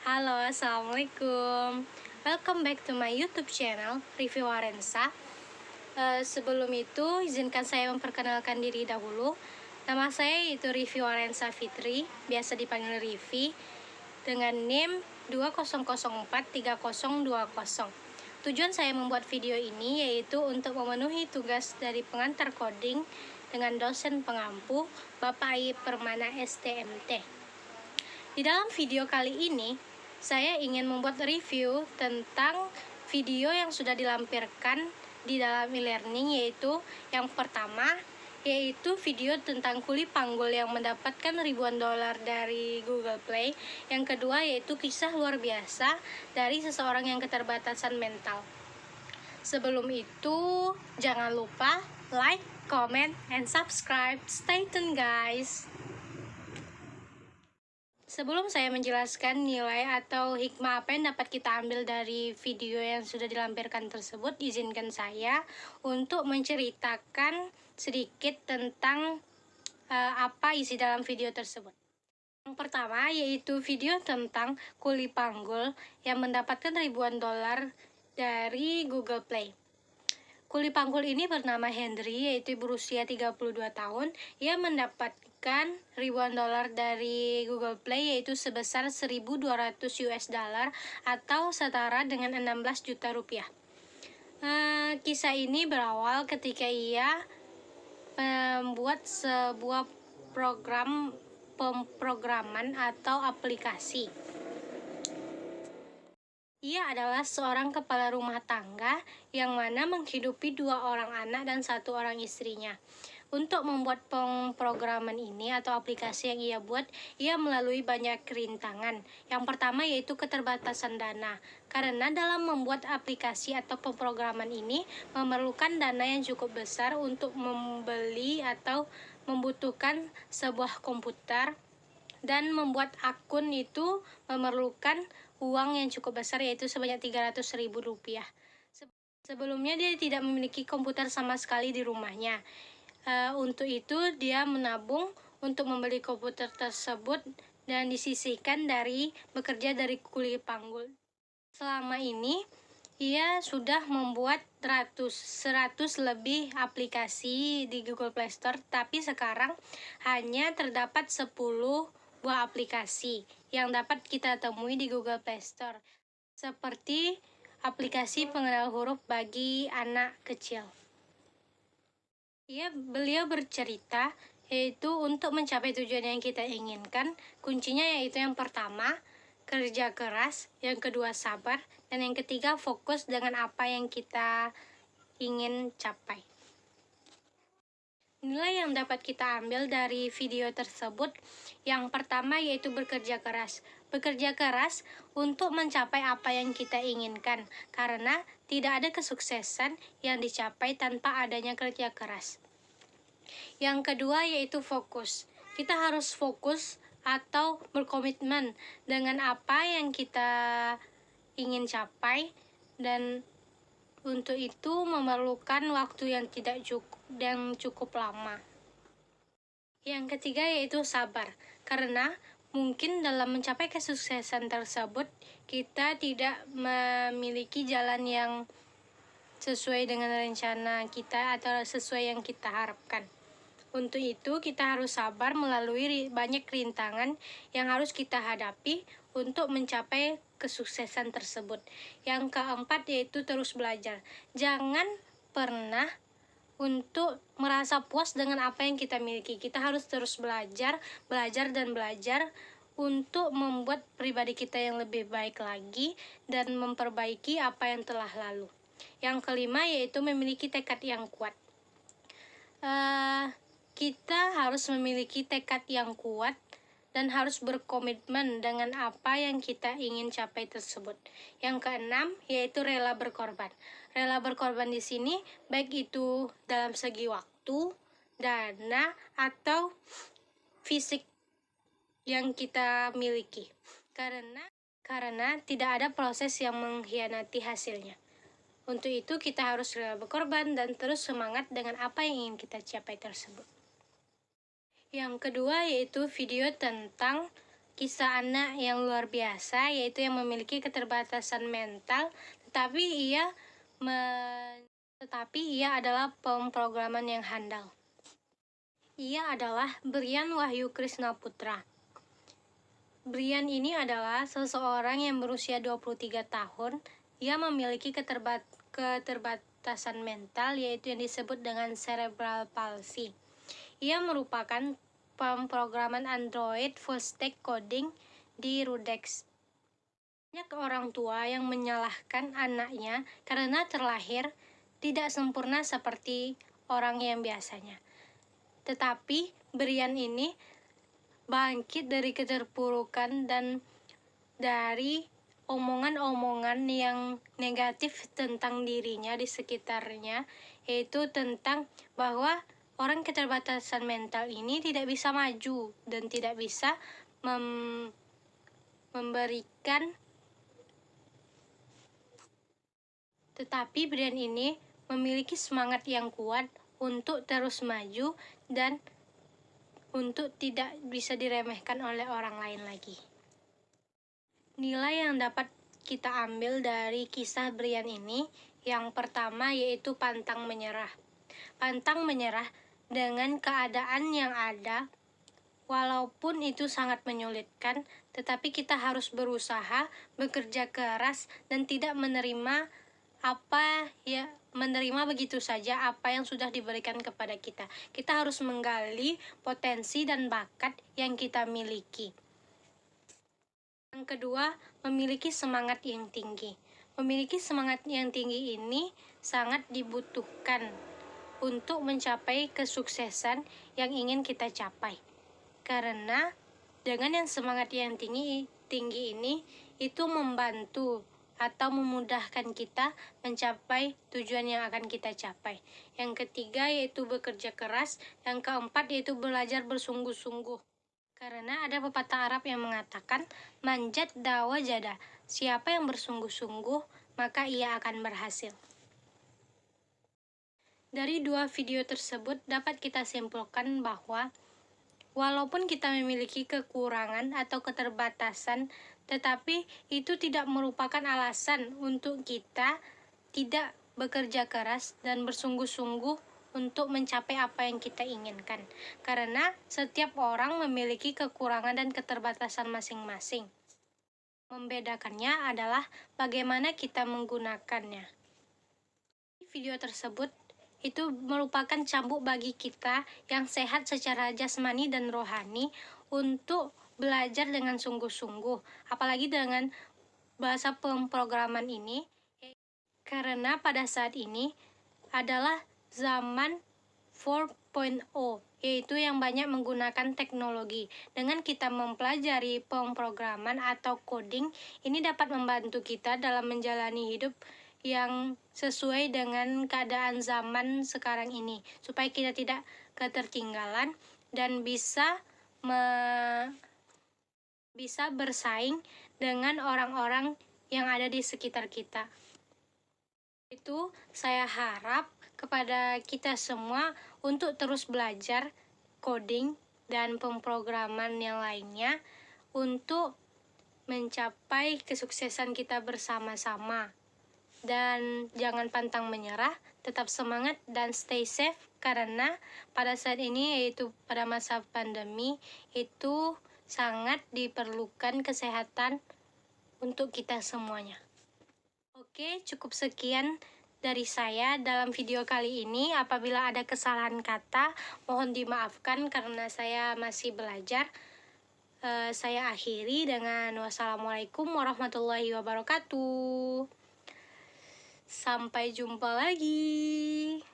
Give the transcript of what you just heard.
Halo, assalamualaikum. Welcome back to my YouTube channel, Review Warensa. Sebelum itu, izinkan saya memperkenalkan diri dahulu. Nama saya yaitu Review Warensa Fitri, biasa dipanggil Rivi, dengan NIM 20043020. Tujuan saya membuat video ini yaitu untuk memenuhi tugas dari pengantar coding dengan dosen pengampu, Bapak Ai Permana STMT. Di dalam video kali ini, saya ingin membuat review tentang video yang sudah dilampirkan di dalam e-learning, yaitu yang pertama, yaitu video tentang kuli panggul yang mendapatkan ribuan dolar dari Google Play. Yang kedua, yaitu kisah luar biasa dari seseorang yang keterbatasan mental. Sebelum itu, jangan lupa like, comment, and subscribe. Stay tuned guys. Sebelum saya menjelaskan nilai atau hikmah apa yang dapat kita ambil dari video yang sudah dilampirkan tersebut, izinkan saya untuk menceritakan sedikit tentang apa isi dalam video tersebut. Yang pertama yaitu video tentang kuli panggul yang mendapatkan ribuan dolar dari Google Play. Kuli panggul ini bernama Henry, yaitu berusia 32 tahun. Ia mendapatkan ribuan dolar dari Google Play, yaitu sebesar 1.200 US dollar atau setara dengan 16 juta rupiah. Kisah ini berawal ketika ia membuat sebuah program pemrograman atau aplikasi. Ia adalah seorang kepala rumah tangga yang mana menghidupi 2 orang anak dan 1 orang istrinya. Untuk membuat pemrograman ini atau aplikasi yang ia buat, ia melalui banyak rintangan. Yang pertama yaitu keterbatasan dana. Karena dalam membuat aplikasi atau pemrograman ini memerlukan dana yang cukup besar untuk membeli atau membutuhkan sebuah komputer, dan membuat akun itu memerlukan uang yang cukup besar, yaitu sebanyak 300.000 rupiah. Sebelumnya dia tidak memiliki komputer sama sekali di rumahnya. Untuk itu dia menabung untuk membeli komputer tersebut dan disisihkan dari bekerja dari kuli panggul. Selama ini ia sudah membuat 100 lebih aplikasi di Google Play Store, tapi sekarang hanya terdapat 10 buah aplikasi yang dapat kita temui di Google Play Store, seperti aplikasi pengenal huruf bagi anak kecil. Beliau bercerita yaitu untuk mencapai tujuan yang kita inginkan, kuncinya yaitu yang pertama, kerja keras, yang kedua sabar, dan yang ketiga fokus dengan apa yang kita ingin capai. Nilai yang dapat kita ambil dari video tersebut, yang pertama yaitu bekerja keras. Bekerja keras untuk mencapai apa yang kita inginkan, karena tidak ada kesuksesan yang dicapai tanpa adanya kerja keras. Yang kedua yaitu fokus. Kita harus fokus atau berkomitmen dengan apa yang kita ingin capai, dan untuk itu memerlukan waktu yang cukup lama. Yang ketiga yaitu sabar, karena mungkin dalam mencapai kesuksesan tersebut kita tidak memiliki jalan yang sesuai dengan rencana kita atau sesuai yang kita harapkan. Untuk itu kita harus sabar melalui banyak rintangan yang harus kita hadapi untuk mencapai kesuksesan tersebut. Yang keempat yaitu terus belajar. Jangan pernah untuk merasa puas dengan apa yang kita miliki. Kita harus terus belajar untuk membuat pribadi kita yang lebih baik lagi dan memperbaiki apa yang telah lalu. Yang kelima yaitu memiliki tekad yang kuat. Kita harus memiliki tekad yang kuat dan harus berkomitmen dengan apa yang kita ingin capai tersebut. Yang keenam yaitu rela berkorban. Rela berkorban di sini baik itu dalam segi waktu, dana, atau fisik yang kita miliki. Karena tidak ada proses yang mengkhianati hasilnya. Untuk itu kita harus rela berkorban dan terus semangat dengan apa yang ingin kita capai tersebut. Yang kedua yaitu video tentang kisah anak yang luar biasa, yaitu yang memiliki keterbatasan mental, tetapi ia adalah pemrograman yang handal. Ia adalah Brian Wahyu Krisna Putra. Brian ini adalah seseorang yang berusia 23 tahun. Ia memiliki keterbatasan mental, yaitu yang disebut dengan cerebral palsy. Ia merupakan pemrograman Android full stack coding di Rudex. Banyak orang tua yang menyalahkan anaknya karena terlahir tidak sempurna seperti orang yang biasanya. Tetapi Brian ini bangkit dari keterpurukan dan dari omongan-omongan yang negatif tentang dirinya di sekitarnya, yaitu tentang bahwa orang keterbatasan mental ini tidak bisa maju dan tidak bisa memberikan. Tetapi Brian ini memiliki semangat yang kuat untuk terus maju dan untuk tidak bisa diremehkan oleh orang lain lagi. Nilai yang dapat kita ambil dari kisah Brian ini, yang pertama yaitu pantang menyerah. Pantang menyerah dengan keadaan yang ada, walaupun itu sangat menyulitkan, tetapi kita harus berusaha, bekerja keras, dan tidak menerima begitu saja apa yang sudah diberikan kepada kita. Kita harus menggali potensi dan bakat yang kita miliki. Yang kedua, memiliki semangat yang tinggi. Memiliki semangat yang tinggi ini sangat dibutuhkan untuk mencapai kesuksesan yang ingin kita capai. Karena dengan yang semangat yang tinggi ini, itu membantu atau memudahkan kita mencapai tujuan yang akan kita capai. Yang ketiga yaitu bekerja keras. Yang keempat yaitu belajar bersungguh-sungguh. Karena ada pepatah Arab yang mengatakan, manjat dawa jada, siapa yang bersungguh-sungguh, maka ia akan berhasil. Dari dua video tersebut dapat kita simpulkan bahwa walaupun kita memiliki kekurangan atau keterbatasan, tetapi itu tidak merupakan alasan untuk kita tidak bekerja keras dan bersungguh-sungguh untuk mencapai apa yang kita inginkan. Karena setiap orang memiliki kekurangan dan keterbatasan masing-masing. Membedakannya adalah bagaimana kita menggunakannya. Video tersebut itu merupakan cambuk bagi kita yang sehat secara jasmani dan rohani untuk belajar dengan sungguh-sungguh, apalagi dengan bahasa pemrograman ini, karena pada saat ini adalah zaman 4.0, yaitu yang banyak menggunakan teknologi. Dengan kita mempelajari pemrograman atau coding, ini dapat membantu kita dalam menjalani hidup yang sesuai dengan keadaan zaman sekarang ini, supaya kita tidak ketertinggalan dan bisa bersaing dengan orang-orang yang ada di sekitar kita. Itu saya harap kepada kita semua untuk terus belajar coding dan pemrograman yang lainnya untuk mencapai kesuksesan kita bersama-sama. Dan jangan pantang menyerah, tetap semangat dan stay safe, karena pada saat ini, yaitu pada masa pandemi, itu sangat diperlukan kesehatan untuk kita semuanya. Oke, cukup sekian dari saya dalam video kali ini. Apabila ada kesalahan kata, mohon dimaafkan karena saya masih belajar. Saya akhiri dengan wassalamualaikum warahmatullahi wabarakatuh. Sampai jumpa lagi.